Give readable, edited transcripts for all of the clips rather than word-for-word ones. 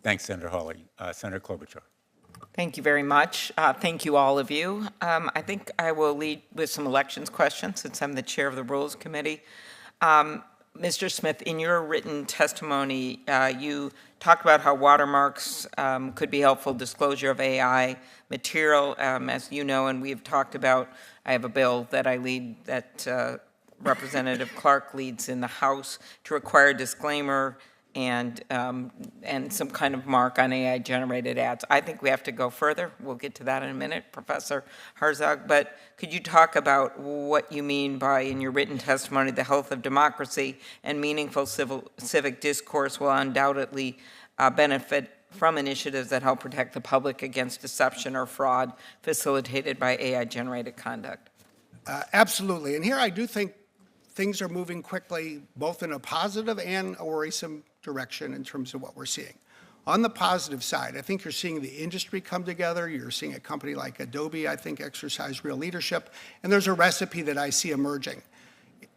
Thanks, Senator Hawley. Senator Klobuchar. Thank you very much. Thank you, all of you. I think I will lead with some elections questions since I'm the chair of the Rules Committee. Mr. Smith, in your written testimony, you talked about how watermarks could be helpful disclosure of AI material. As you know, and we've talked about, I have a bill that I lead that Representative Clark leads in the House to require disclaimer and some kind of mark on AI-generated ads. I think we have to go further. We'll get to that in a minute, Professor Herzog. But could you talk about what you mean by, in your written testimony, the health of democracy and meaningful civic discourse will undoubtedly benefit from initiatives that help protect the public against deception or fraud facilitated by AI-generated conduct? Absolutely. And here I do think things are moving quickly, both in a positive and a worrisome direction in terms of what we're seeing. On the positive side, I think you're seeing the industry come together. You're seeing a company like Adobe, I think, exercise real leadership. And there's a recipe that I see emerging.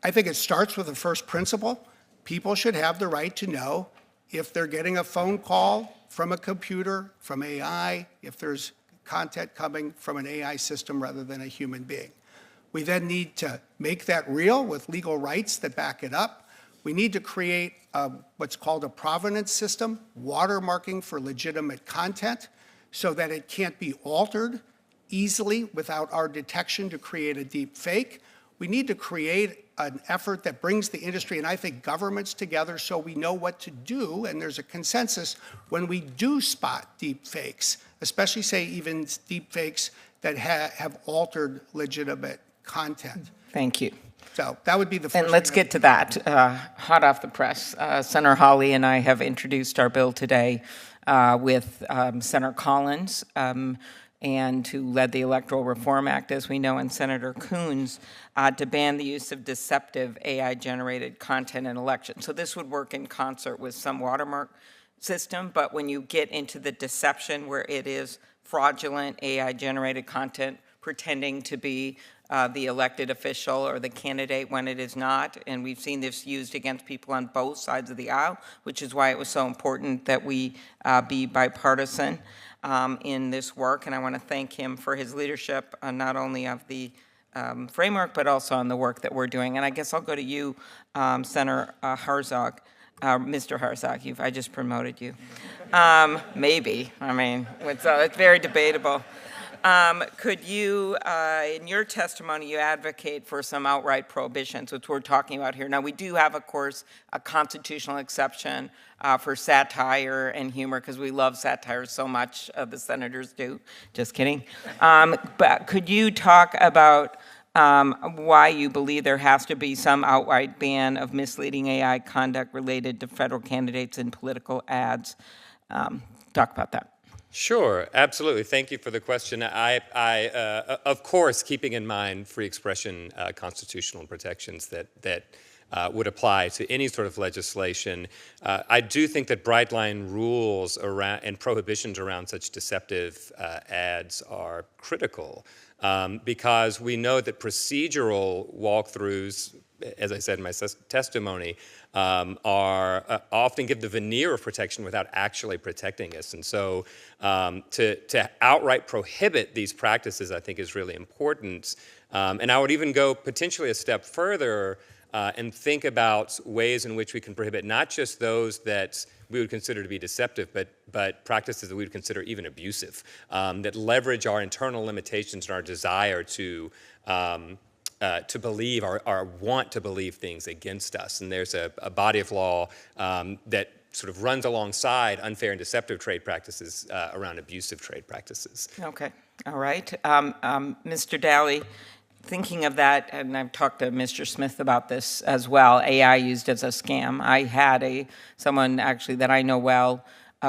I think it starts with the first principle. People should have the right to know if they're getting a phone call from a computer, from AI, if there's content coming from an AI system rather than a human being. We then need to make that real with legal rights that back it up. We need to create what's called a provenance system, watermarking for legitimate content, so that it can't be altered easily without our detection to create a deep fake. We need to create an effort that brings the industry and I think governments together so we know what to do, and there's a consensus when we do spot deep fakes, especially say even deep fakes that have altered legitimate content. Thank you. So that would be the first. And let's get to that. Hot off the press, Senator Hawley and I have introduced our bill today with Senator Collins, and who led the Electoral Reform Act, as we know, and Senator Coons, to ban the use of deceptive AI-generated content in elections. So this would work in concert with some watermark system, but when you get into the deception where it is fraudulent AI-generated content pretending to be the elected official or the candidate when it is not, and we've seen this used against people on both sides of the aisle, which is why it was so important that we be bipartisan in this work, and I want to thank him for his leadership, not only of the framework, but also on the work that we're doing. And I guess I'll go to you, Senator Herzog. Mr. Herzog, I just promoted you. Maybe, I mean, it's very debatable. Could you, in your testimony, you advocate for some outright prohibitions, which we're talking about here. Now, we do have, of course, a constitutional exception for satire and humor, because we love satire so much, the senators do. Just kidding. But could you talk about why you believe there has to be some outright ban of misleading AI conduct related to federal candidates in political ads? Talk about that. Sure, absolutely. Thank you for the question. Of course, keeping in mind free expression constitutional protections that would apply to any sort of legislation, I do think that bright line rules around and prohibitions around such deceptive ads are critical because we know that procedural walkthroughs, as I said in my testimony, often give the veneer of protection without actually protecting us. And so to outright prohibit these practices, I think, is really important. And I would even go potentially a step further and think about ways in which we can prohibit not just those that we would consider to be deceptive, but practices that we would consider even abusive, that leverage our internal limitations and our desire to believe or want to believe things against us. And there's a body of law that sort of runs alongside unfair and deceptive trade practices around abusive trade practices. Okay, all right. Mr. Daly, thinking of that, and I've talked to Mr. Smith about this as well, AI used as a scam. I had someone actually that I know well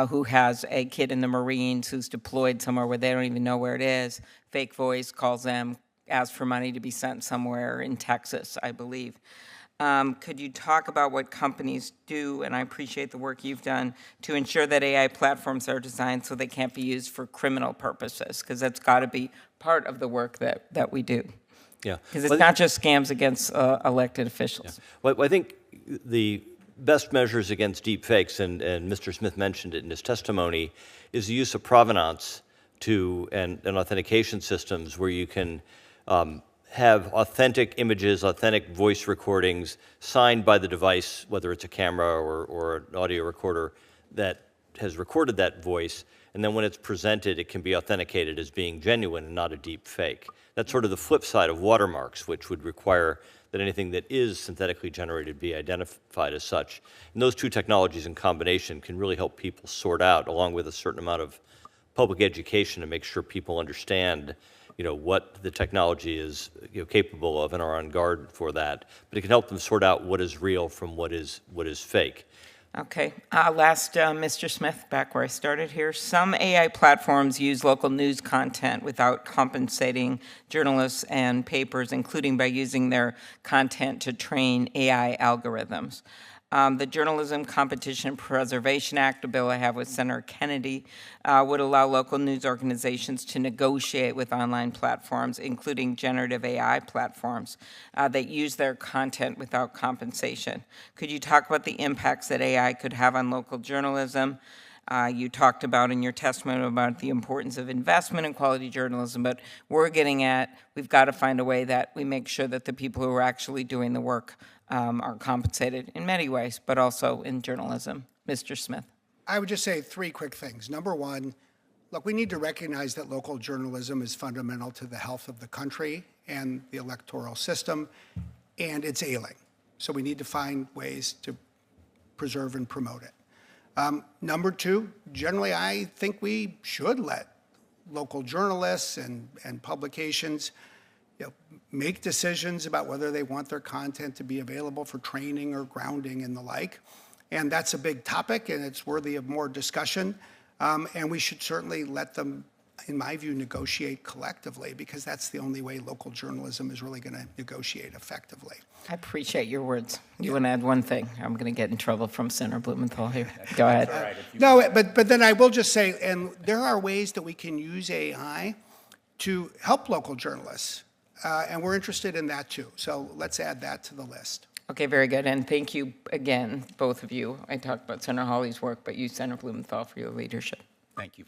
who has a kid in the Marines who's deployed somewhere where they don't even know where it is. Fake voice calls them, asks for money to be sent somewhere in Texas, I believe. Could you talk about what companies do, and I appreciate the work you've done, to ensure that AI platforms are designed so they can't be used for criminal purposes? Because that's got to be part of the work that we do. Yeah. Because it's not just scams against elected officials. Yeah. Well, I think the best measures against deep fakes, and Mr. Smith mentioned it in his testimony, is the use of provenance and authentication systems where you can have authentic images, authentic voice recordings signed by the device, whether it's a camera or an audio recorder that has recorded that voice, and then when it's presented, it can be authenticated as being genuine and not a deep fake. That's sort of the flip side of watermarks, which would require that anything that is synthetically generated be identified as such. And those two technologies in combination can really help people sort out, along with a certain amount of public education, to make sure people understand what the technology is capable of and are on guard for that. But it can help them sort out what is real from what is fake. Okay. Last, Mr. Smith, back where I started here. Some AI platforms use local news content without compensating journalists and papers, including by using their content to train AI algorithms. The Journalism Competition Preservation Act, a bill I have with Senator Kennedy, would allow local news organizations to negotiate with online platforms, including generative AI platforms, that use their content without compensation. Could you talk about the impacts that AI could have on local journalism? You talked about in your testimony about the importance of investment in quality journalism, but we've got to find a way that we make sure that the people who are actually doing the work are compensated in many ways, but also in journalism. Mr. Smith. I would just say three quick things. Number one, look, we need to recognize that local journalism is fundamental to the health of the country and the electoral system, and it's ailing. So we need to find ways to preserve and promote it. Number two, generally, I think we should let local journalists and publications make decisions about whether they want their content to be available for training or grounding and the like. And that's a big topic, and it's worthy of more discussion. And we should certainly let them, in my view, negotiate collectively, because that's the only way local journalism is really going to negotiate effectively. I appreciate your words. You want to add one thing? I'm going to get in trouble from Senator Blumenthal here. Go ahead. All right, No, but then I will just say, and there are ways that we can use AI to help local journalists. And we're interested in that too. So let's add that to the list. Okay, very good. And thank you again, both of you. I talked about Senator Hawley's work, but you, Senator Blumenthal, for your leadership. Thank you.